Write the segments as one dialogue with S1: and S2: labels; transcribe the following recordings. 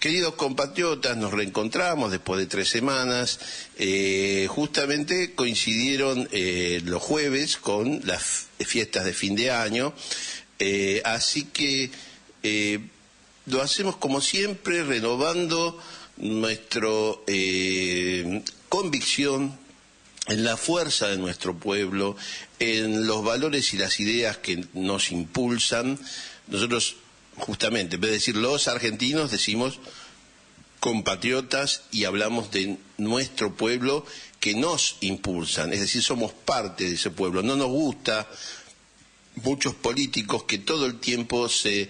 S1: Queridos compatriotas, nos reencontramos después de 3 semanas. Justamente coincidieron los jueves con las fiestas de fin de año. Así que lo hacemos como siempre, renovando nuestra convicción en la fuerza de nuestro pueblo, en los valores y las ideas que nos impulsan. Nosotros, justamente, en vez de decir los argentinos, decimos compatriotas y hablamos de nuestro pueblo que nos impulsan, es decir, somos parte de ese pueblo. No nos gusta muchos políticos que todo el tiempo se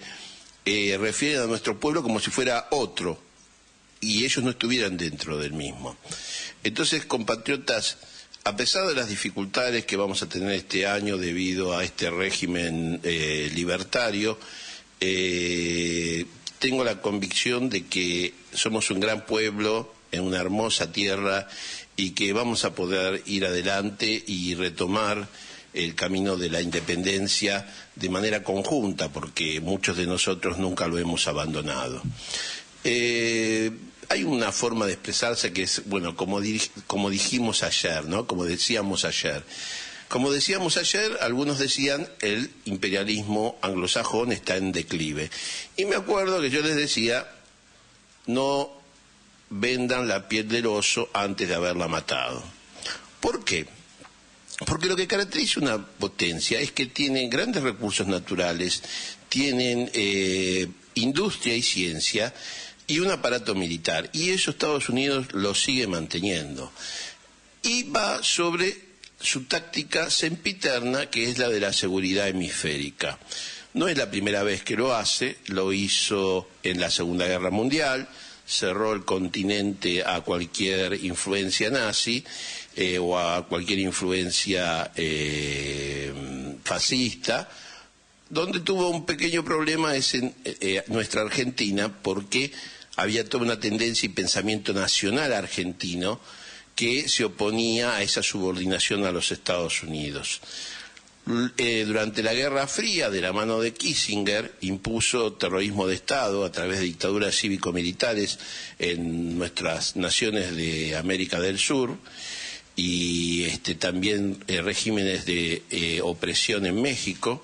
S1: refieren a nuestro pueblo como si fuera otro y ellos no estuvieran dentro del mismo. Entonces, compatriotas, a pesar de las dificultades que vamos a tener este año debido a este régimen libertario, tengo la convicción de que somos un gran pueblo en una hermosa tierra y que vamos a poder ir adelante y retomar el camino de la independencia de manera conjunta, porque muchos de nosotros nunca lo hemos abandonado. Hay una forma de expresarse que es, bueno, como dijimos ayer, ¿no? Como decíamos ayer. Como decíamos ayer, algunos decían el imperialismo anglosajón está en declive. Y me acuerdo que yo les decía, no vendan la piel del oso antes de haberla matado. ¿Por qué? Porque lo que caracteriza una potencia es que tiene grandes recursos naturales, tienen industria y ciencia y un aparato militar. Y eso Estados Unidos lo sigue manteniendo. Y va sobre su táctica sempiterna, que es la de la seguridad hemisférica. No es la primera vez que lo hace, lo hizo en la Segunda Guerra Mundial, cerró el continente a cualquier influencia nazi o a cualquier influencia fascista. Donde tuvo un pequeño problema es en nuestra Argentina, porque había toda una tendencia y pensamiento nacional argentino que se oponía a esa subordinación a los Estados Unidos. Durante la Guerra Fría, de la mano de Kissinger, impuso terrorismo de Estado a través de dictaduras cívico-militares en nuestras naciones de América del Sur y también regímenes de opresión en México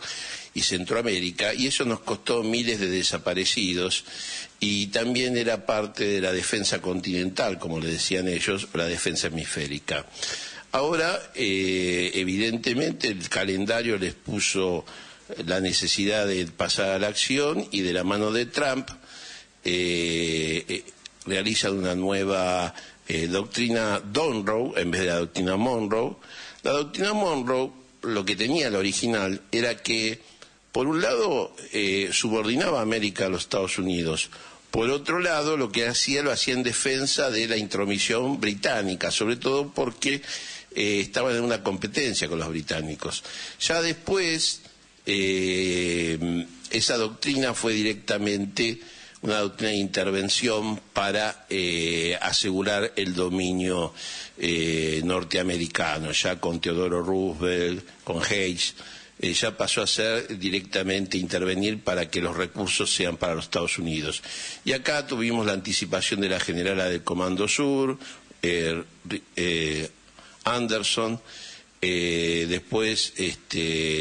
S1: y Centroamérica, y eso nos costó miles de desaparecidos, y también era parte de la defensa continental, como le decían ellos, la defensa hemisférica. Ahora, evidentemente, el calendario les puso la necesidad de pasar a la acción, y de la mano de Trump realizan una nueva doctrina Monroe en vez de la doctrina Monroe. La doctrina Monroe, lo que tenía la original, era que por un lado subordinaba a América a los Estados Unidos, por otro lado lo que hacía lo hacía en defensa de la intromisión británica, sobre todo porque estaban en una competencia con los británicos. Ya después esa doctrina fue directamente una doctrina de intervención para asegurar el dominio norteamericano, ya con Teodoro Roosevelt, con Hayes. Ya pasó a ser directamente intervenir para que los recursos sean para los Estados Unidos. Y acá tuvimos la anticipación de la generala del Comando Sur, Anderson. Después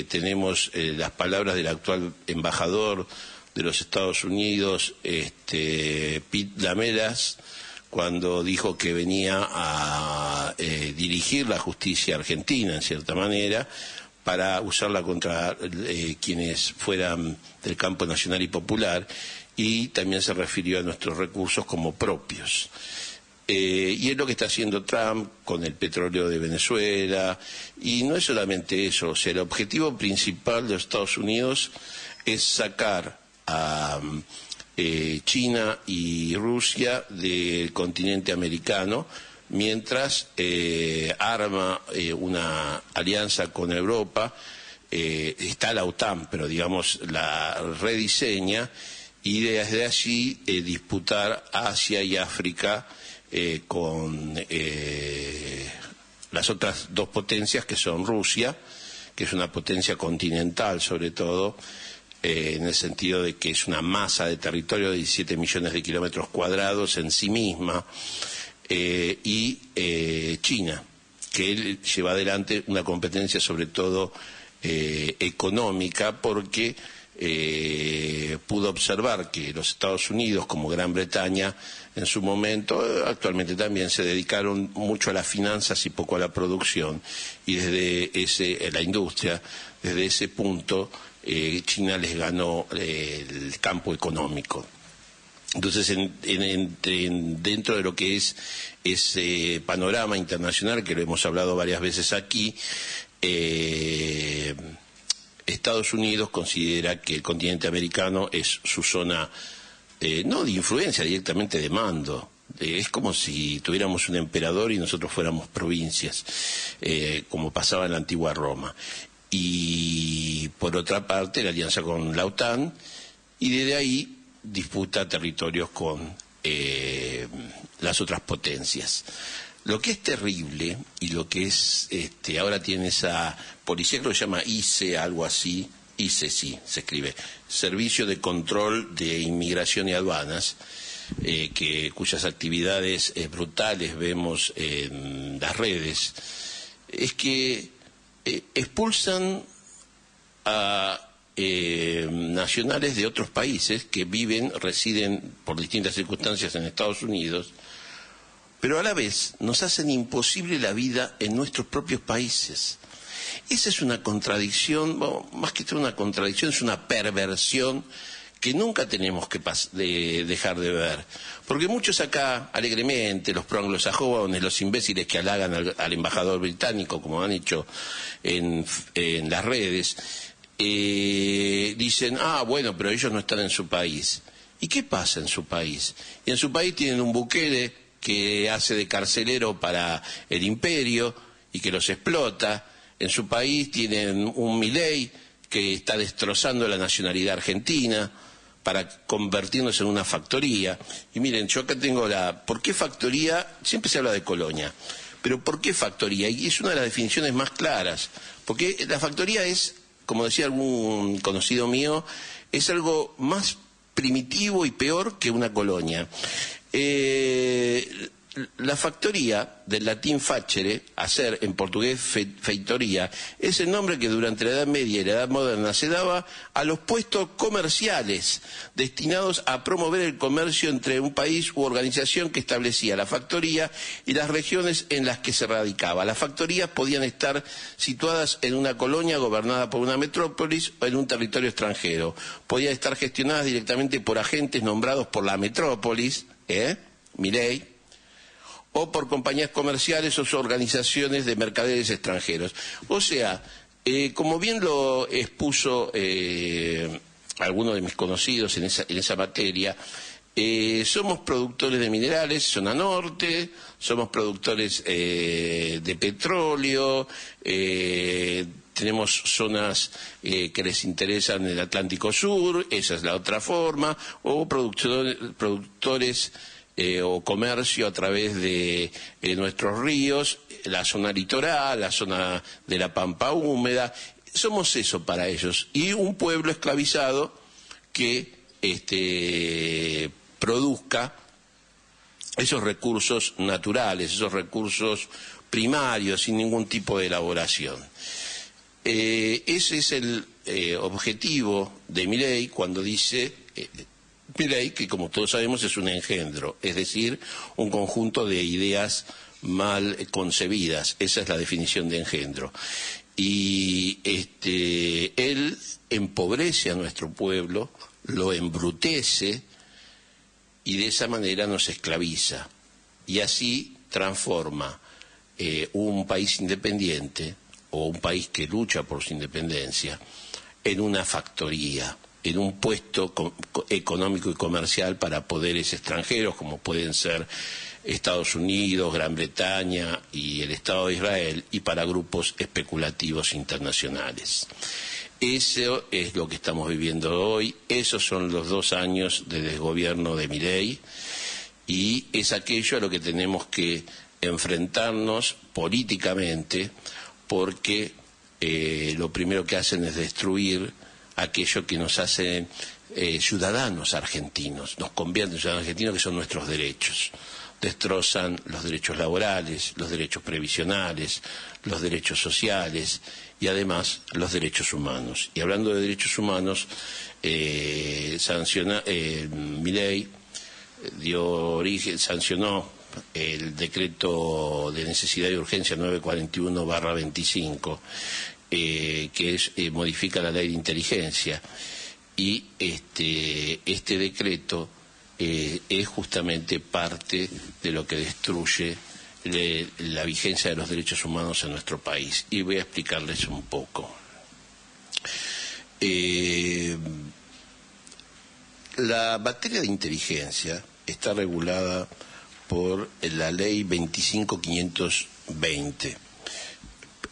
S1: tenemos las palabras del actual embajador de los Estados Unidos, Pete Lamelas, cuando dijo que venía a dirigir la justicia argentina, en cierta manera, para usarla contra quienes fueran del campo nacional y popular, y también se refirió a nuestros recursos como propios. Y es lo que está haciendo Trump con el petróleo de Venezuela, y no es solamente eso, o sea, el objetivo principal de los Estados Unidos es sacar a China y Rusia del continente americano, mientras arma una alianza con Europa. Está la OTAN, pero digamos la rediseña, y desde allí disputar Asia y África con las otras dos potencias, que son Rusia, que es una potencia continental sobre todo, en el sentido de que es una masa de territorio de 17 millones de kilómetros cuadrados en sí misma, y China, que lleva adelante una competencia sobre todo económica, porque pudo observar que los Estados Unidos, como Gran Bretaña en su momento, actualmente también se dedicaron mucho a las finanzas y poco a la producción, y desde la industria, desde ese punto China les ganó el campo económico. Entonces, dentro de lo que es ese panorama internacional, que lo hemos hablado varias veces aquí, Estados Unidos considera que el continente americano es su zona, no de influencia, directamente de mando. Es como si tuviéramos un emperador y nosotros fuéramos provincias, como pasaba en la antigua Roma. Y por otra parte, la alianza con la OTAN, y desde ahí disputa territorios con las otras potencias. Lo que es terrible, y lo que es, ahora tiene esa policía que lo llama ICE, algo así, ICE sí, se escribe, Servicio de Control de Inmigración y Aduanas, cuyas actividades brutales vemos en las redes, es que expulsan a nacionales de otros países que residen por distintas circunstancias en Estados Unidos, pero a la vez nos hacen imposible la vida en nuestros propios países. Esa es una contradicción, bueno, más que una contradicción, es una perversión que nunca tenemos que dejar de ver. Porque muchos acá, alegremente, los pro-anglosajones, los imbéciles que halagan al embajador británico, como han hecho en las redes, dicen, bueno, pero ellos no están en su país. ¿Y qué pasa en su país? Y en su país tienen un Bukele que hace de carcelero para el imperio y que los explota. En su país tienen un Milei que está destrozando la nacionalidad argentina para convertirnos en una factoría. Y miren, yo acá tengo ¿por qué factoría? Siempre se habla de colonia, pero ¿por qué factoría? Y es una de las definiciones más claras, porque la factoría es, como decía algún conocido mío, es algo más primitivo y peor que una colonia. La factoría, del latín facere, hacer, en portugués feitoría, es el nombre que durante la Edad Media y la Edad Moderna se daba a los puestos comerciales destinados a promover el comercio entre un país u organización que establecía la factoría y las regiones en las que se radicaba. Las factorías podían estar situadas en una colonia gobernada por una metrópolis o en un territorio extranjero. Podían estar gestionadas directamente por agentes nombrados por la metrópolis, Milei, o por compañías comerciales o organizaciones de mercaderes extranjeros. O sea, como bien lo expuso alguno de mis conocidos en esa materia, somos productores de minerales, zona norte, somos productores de petróleo, tenemos zonas que les interesan en el Atlántico Sur, esa es la otra forma, o productores o comercio a través de nuestros ríos, la zona litoral, la zona de la pampa húmeda. Somos eso para ellos. Y un pueblo esclavizado que produzca esos recursos naturales, esos recursos primarios, sin ningún tipo de elaboración. Ese es el objetivo de Milei cuando dice... Milei, que como todos sabemos es un engendro, es decir, un conjunto de ideas mal concebidas. Esa es la definición de engendro. Y él empobrece a nuestro pueblo, lo embrutece y de esa manera nos esclaviza. Y así transforma un país independiente o un país que lucha por su independencia en una factoría, en un puesto económico y comercial para poderes extranjeros como pueden ser Estados Unidos, Gran Bretaña y el Estado de Israel, y para grupos especulativos internacionales. Eso es lo que estamos viviendo hoy, esos son los 2 años de desgobierno de Milei, y es aquello a lo que tenemos que enfrentarnos políticamente, porque lo primero que hacen es destruir aquello que nos hace ciudadanos argentinos, nos convierten en ciudadanos argentinos, que son nuestros derechos. Destrozan los derechos laborales, los derechos previsionales, los derechos sociales y además los derechos humanos. Y hablando de derechos humanos, Milei sancionó el decreto de necesidad y urgencia 941/25, que modifica la ley de inteligencia. Y este decreto es justamente parte de lo que destruye la vigencia de los derechos humanos en nuestro país. Y voy a explicarles un poco. La materia de inteligencia está regulada por la ley 25.520.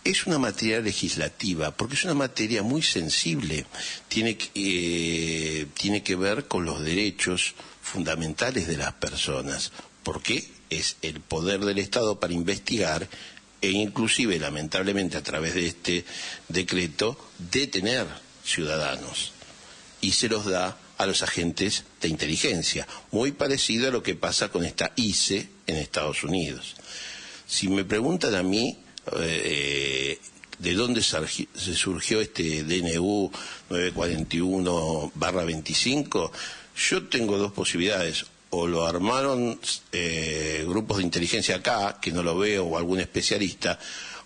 S1: Es una materia legislativa, porque es una materia muy sensible. Tiene que ver con los derechos fundamentales de las personas, porque es el poder del Estado para investigar e inclusive, lamentablemente, a través de este decreto, detener ciudadanos. Y se los da a los agentes de inteligencia, muy parecido a lo que pasa con esta ICE en Estados Unidos. Si me preguntan a mí de dónde se surgió este DNU 941/25, yo tengo dos posibilidades: o lo armaron grupos de inteligencia acá, que no lo veo, o algún especialista,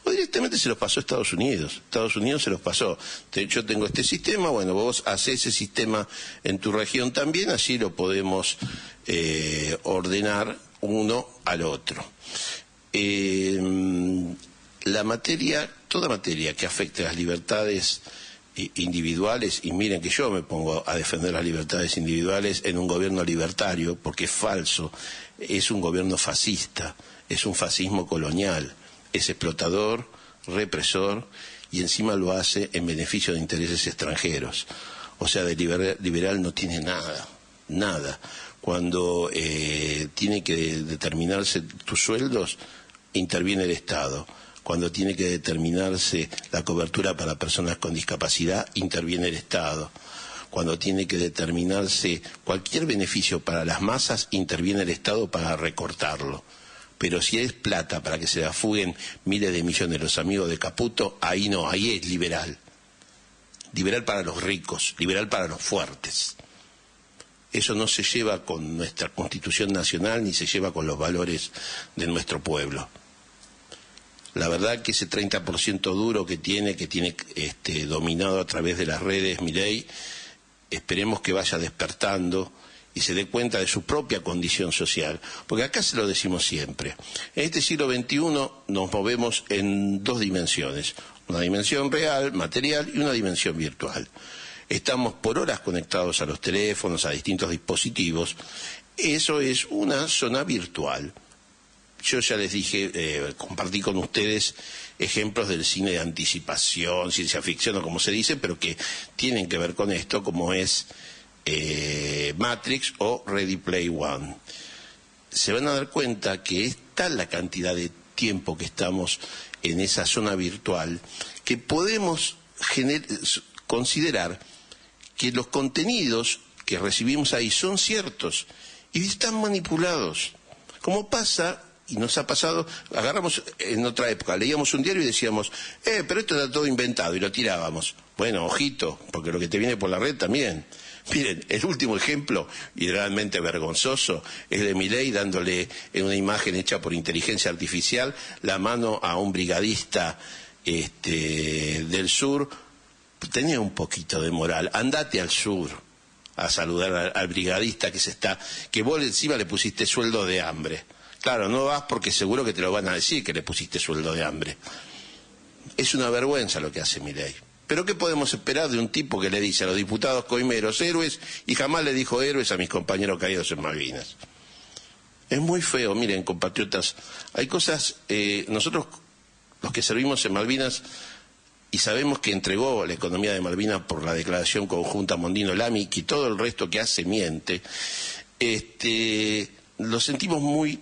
S1: o directamente se los pasó a Estados Unidos. Estados Unidos se los pasó. Yo tengo este sistema, bueno, vos hacés ese sistema en tu región también, así lo podemos ordenar uno al otro. Toda materia que afecte a las libertades individuales, y miren que yo me pongo a defender las libertades individuales en un gobierno libertario, porque es falso, es un gobierno fascista, es un fascismo colonial, es explotador, represor, y encima lo hace en beneficio de intereses extranjeros. O sea, de liberal no tiene nada. Cuando tiene que determinarse tus sueldos, interviene el Estado. Cuando tiene que determinarse la cobertura para personas con discapacidad, interviene el Estado. Cuando tiene que determinarse cualquier beneficio para las masas, interviene el Estado para recortarlo. Pero si es plata para que se la fuguen miles de millones los amigos de Caputo, ahí no, ahí es liberal. Liberal para los ricos, liberal para los fuertes. Eso no se lleva con nuestra Constitución Nacional ni se lleva con los valores de nuestro pueblo. La verdad que ese 30% duro que tiene dominado a través de las redes Milei, esperemos que vaya despertando y se dé cuenta de su propia condición social, porque acá se lo decimos siempre. En este siglo XXI nos movemos en dos dimensiones: una dimensión real, material, y una dimensión virtual. Estamos por horas conectados a los teléfonos, a distintos dispositivos. Eso es una zona virtual. Yo ya les dije, compartí con ustedes ejemplos del cine de anticipación, ciencia ficción o como se dice, pero que tienen que ver con esto, como es Matrix o Ready Player One. Se van a dar cuenta que es tal la cantidad de tiempo que estamos en esa zona virtual que podemos considerar que los contenidos que recibimos ahí son ciertos y están manipulados. Como pasa, y nos ha pasado, agarramos en otra época, leíamos un diario y decíamos, pero esto está todo inventado, y lo tirábamos. Bueno, ojito, porque lo que te viene por la red también. Miren, el último ejemplo, y realmente vergonzoso, es de Milei dándole en una imagen hecha por inteligencia artificial la mano a un brigadista del sur. Tenía un poquito de moral, andate al sur a saludar al brigadista que vos encima le pusiste sueldo de hambre. Claro, no vas porque seguro que te lo van a decir que le pusiste sueldo de hambre. Es una vergüenza lo que hace Milei. Pero ¿qué podemos esperar de un tipo que le dice a los diputados coimeros héroes y jamás le dijo héroes a mis compañeros caídos en Malvinas? Es muy feo, miren, compatriotas, hay cosas, nosotros los que servimos en Malvinas y sabemos que entregó la economía de Malvinas por la declaración conjunta Mondino-Lamy, y todo el resto que hace miente, lo sentimos muy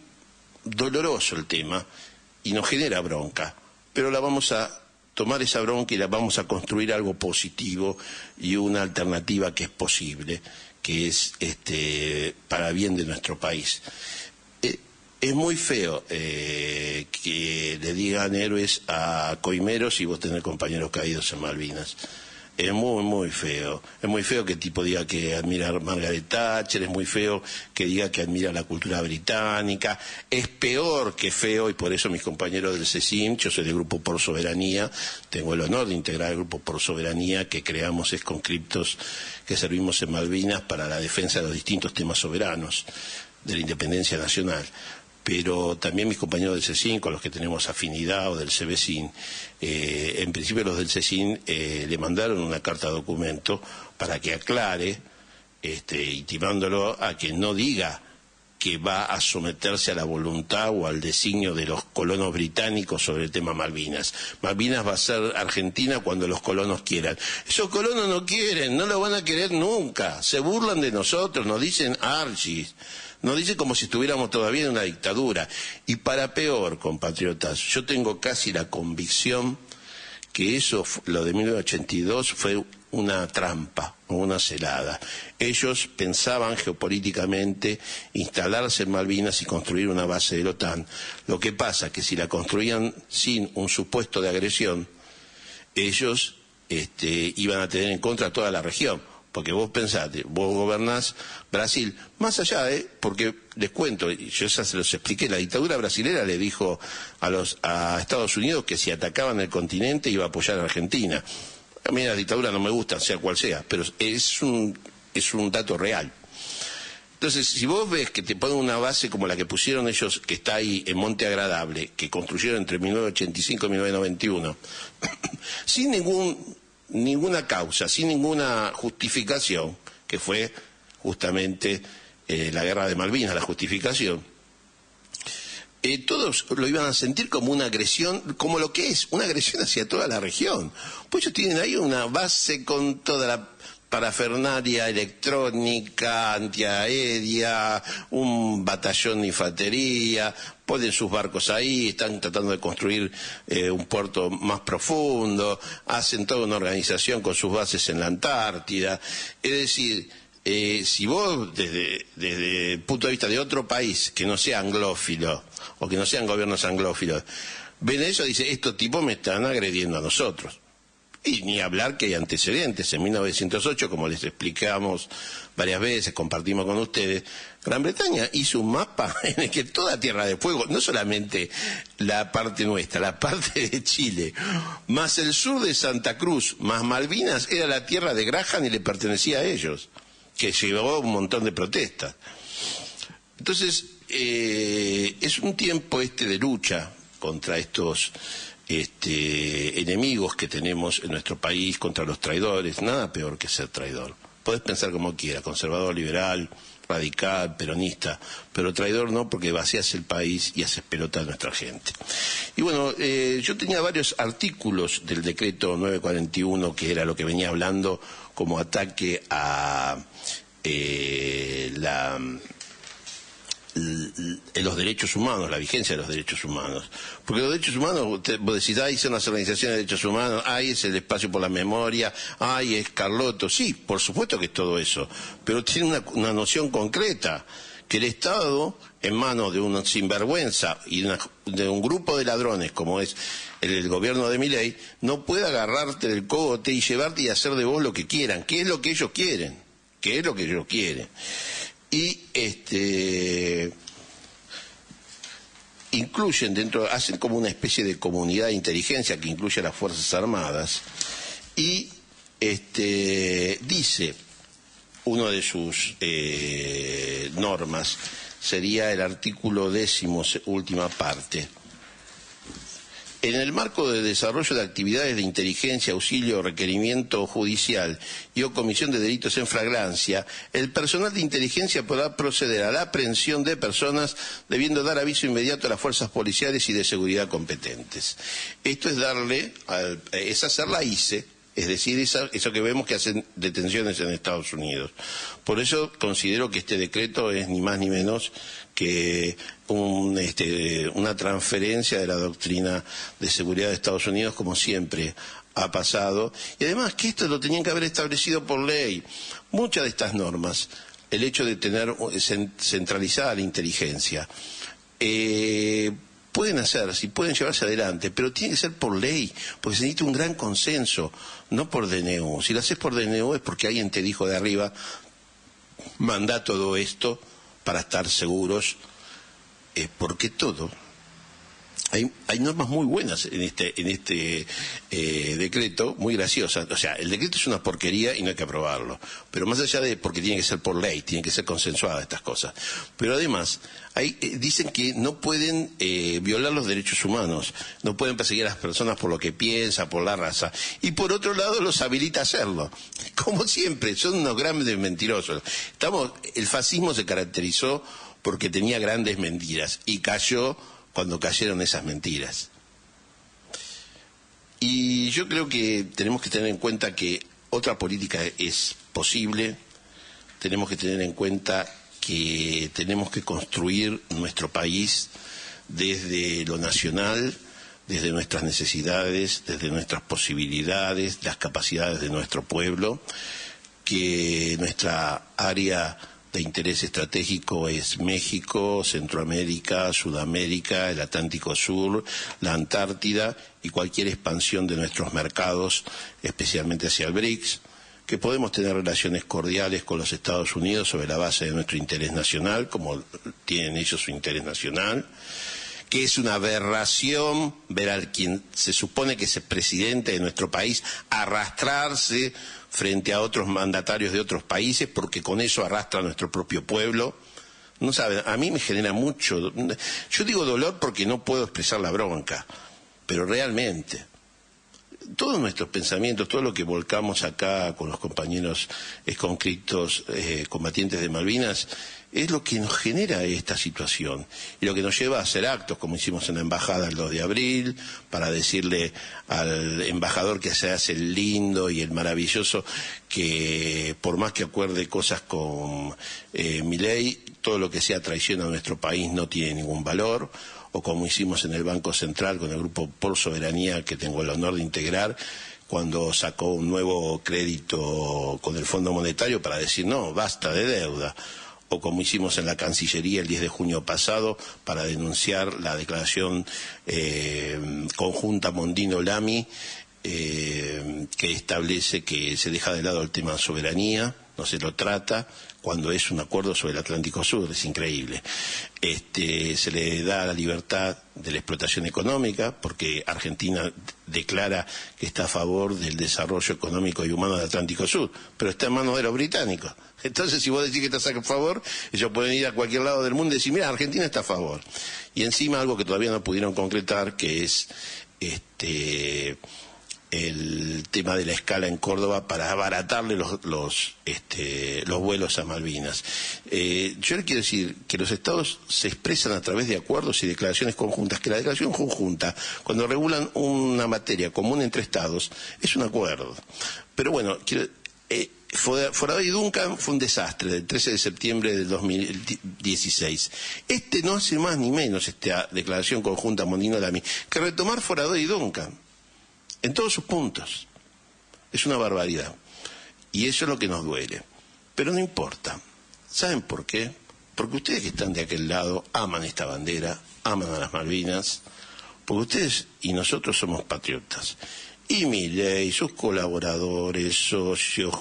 S1: doloroso el tema y nos genera bronca, pero la vamos a tomar esa bronca y la vamos a construir algo positivo y una alternativa que es posible, que es para bien de nuestro país. Es muy feo que le digan héroes a coimeros y vos tenés compañeros caídos en Malvinas. Es muy, muy feo. Es muy feo que el tipo diga que admira a Margaret Thatcher, es muy feo que diga que admira la cultura británica. Es peor que feo, y por eso mis compañeros del CECIM, yo soy del Grupo Por Soberanía, tengo el honor de integrar el Grupo Por Soberanía, que creamos conscriptos que servimos en Malvinas para la defensa de los distintos temas soberanos de la independencia nacional. Pero también mis compañeros del CECIN, con los que tenemos afinidad, o del CEBECIN, en principio los del CECIN le mandaron una carta de documento para que aclare, intimándolo a que no diga que va a someterse a la voluntad o al designio de los colonos británicos sobre el tema Malvinas. Malvinas va a ser Argentina cuando los colonos quieran. Esos colonos no quieren, no lo van a querer nunca. Se burlan de nosotros, nos dicen archis. Nos dice como si estuviéramos todavía en una dictadura. Y para peor, compatriotas, yo tengo casi la convicción que eso, lo de 1982, fue una trampa, una celada. Ellos pensaban geopolíticamente instalarse en Malvinas y construir una base de la OTAN. Lo que pasa que si la construían sin un supuesto de agresión, ellos iban a tener en contra toda la región. Porque vos pensate, vos gobernás Brasil, más allá porque les cuento, yo ya se los expliqué, la dictadura brasilera le dijo a Estados Unidos que si atacaban el continente iba a apoyar a Argentina. A mí la dictadura no me gusta, sea cual sea, pero es un dato real. Entonces, si vos ves que te ponen una base como la que pusieron ellos, que está ahí en Monte Agradable, que construyeron entre 1985 y 1991, sin ninguna causa, sin ninguna justificación, que fue justamente la guerra de Malvinas, la justificación, todos lo iban a sentir como una agresión, como lo que es, una agresión hacia toda la región. Pues ellos tienen ahí una base con toda la parafernalia electrónica, antiaérea, un batallón de infantería, ponen sus barcos ahí, están tratando de construir un puerto más profundo, hacen toda una organización con sus bases en la Antártida. Es decir, si vos desde el punto de vista de otro país que no sea anglófilo o que no sean gobiernos anglófilos, ven eso y dicen, estos tipos me están agrediendo a nosotros. Y ni hablar que hay antecedentes. En 1908, como les explicamos varias veces, compartimos con ustedes, Gran Bretaña hizo un mapa en el que toda Tierra de Fuego, no solamente la parte nuestra, la parte de Chile, más el sur de Santa Cruz, más Malvinas, era la tierra de Graham y le pertenecía a ellos, que llevó un montón de protestas. Entonces, es un tiempo de lucha contra estos enemigos que tenemos en nuestro país, contra los traidores. Nada peor que ser traidor. Podés pensar como quieras, conservador, liberal, radical, peronista, pero traidor no, porque vacías el país y haces pelota a nuestra gente. Y bueno, yo tenía varios artículos del decreto 941, que era lo que venía hablando como ataque a los derechos humanos, la vigencia de los derechos humanos. Porque los derechos humanos, vos decís, ay, son las organizaciones de derechos humanos, ay, es el espacio por la memoria, ay, es Carlotto. Sí, por supuesto que es todo eso, pero tiene una noción concreta, que el Estado, en manos de un sinvergüenza y de un grupo de ladrones, como es el gobierno de Milei, no puede agarrarte del cogote y llevarte y hacer de vos lo que quieran, que es lo que ellos quieren, que es lo que ellos quieren. Y incluyen hacen como una especie de comunidad de inteligencia que incluye a las Fuerzas Armadas, y dice, uno de sus normas sería el artículo 10º, última parte. En el marco de desarrollo de actividades de inteligencia, auxilio, requerimiento judicial y o comisión de delitos en flagrancia, el personal de inteligencia podrá proceder a la aprehensión de personas debiendo dar aviso inmediato a las fuerzas policiales y de seguridad competentes. Esto es hacer la ICE, es decir, eso que vemos que hacen detenciones en Estados Unidos. Por eso considero que este decreto es ni más ni menos que una transferencia de la doctrina de seguridad de Estados Unidos, como siempre ha pasado, y además que esto lo tenían que haber establecido por ley. Muchas de estas normas, el hecho de tener centralizada la inteligencia, pueden hacerse y pueden llevarse adelante, pero tiene que ser por ley, porque se necesita un gran consenso, no por DNU. Si lo haces por DNU es porque alguien te dijo de arriba, manda todo esto para estar seguros, porque todo... Hay normas muy buenas en este decreto, muy graciosas. O sea, el decreto es una porquería y no hay que aprobarlo. Pero más allá de porque tiene que ser por ley, tienen que ser consensuadas estas cosas. Pero además, dicen que no pueden violar los derechos humanos, no pueden perseguir a las personas por lo que piensan, por la raza. Y por otro lado los habilita a hacerlo. Como siempre, son unos grandes mentirosos. El fascismo se caracterizó porque tenía grandes mentiras y cayó cuando cayeron esas mentiras. Y yo creo que tenemos que tener en cuenta que otra política es posible, tenemos que tener en cuenta que tenemos que construir nuestro país desde lo nacional, desde nuestras necesidades, desde nuestras posibilidades, las capacidades de nuestro pueblo, que nuestra área de interés estratégico es México, Centroamérica, Sudamérica, el Atlántico Sur, la Antártida y cualquier expansión de nuestros mercados, especialmente hacia el BRICS, que podemos tener relaciones cordiales con los Estados Unidos sobre la base de nuestro interés nacional, como tienen ellos su interés nacional, que es una aberración ver a quien se supone que es el presidente de nuestro país arrastrarse frente a otros mandatarios de otros países, porque con eso arrastra a nuestro propio pueblo. No saben, a mí me genera mucho... Yo digo dolor porque no puedo expresar la bronca, pero realmente... Todos nuestros pensamientos, todo lo que volcamos acá con los compañeros conscriptos combatientes de Malvinas, es lo que nos genera esta situación y lo que nos lleva a hacer actos, como hicimos en la embajada el 2 de abril, para decirle al embajador que se hace el lindo y el maravilloso, que por más que acuerde cosas con Milei, todo lo que sea traición a nuestro país no tiene ningún valor. O como hicimos en el Banco Central con el Grupo Por Soberanía, que tengo el honor de integrar, cuando sacó un nuevo crédito con el Fondo Monetario para decir no, basta de deuda. O como hicimos en la Cancillería el 10 de junio pasado para denunciar la declaración conjunta Mondino-Lamy, que establece que se deja de lado el tema de soberanía, no se lo trata, cuando es un acuerdo sobre el Atlántico Sur, es increíble. Se le da la libertad de la explotación económica, porque Argentina declara que está a favor del desarrollo económico y humano del Atlántico Sur, pero está en manos de los británicos. Entonces, si vos decís que estás a favor, ellos pueden ir a cualquier lado del mundo y decir, mira, Argentina está a favor. Y encima algo que todavía no pudieron concretar, que es el tema de la escala en Córdoba para abaratarle los vuelos a Malvinas. Yo le quiero decir que los estados se expresan a través de acuerdos y declaraciones conjuntas, que la declaración conjunta, cuando regulan una materia común entre estados, es un acuerdo. Pero bueno, Forador y Duncan fue un desastre del 13 de septiembre del 2016. No hace más ni menos esta declaración conjunta Mondino-Lamy que retomar Forador y Duncan en todos sus puntos. Es una barbaridad. Y eso es lo que nos duele. Pero no importa. ¿Saben por qué? Porque ustedes que están de aquel lado aman esta bandera, aman a las Malvinas, porque ustedes y nosotros somos patriotas. Y Milei, sus colaboradores, socios,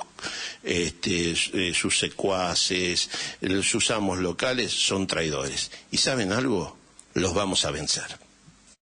S1: sus secuaces, sus amos locales son traidores. ¿Y saben algo? Los vamos a vencer.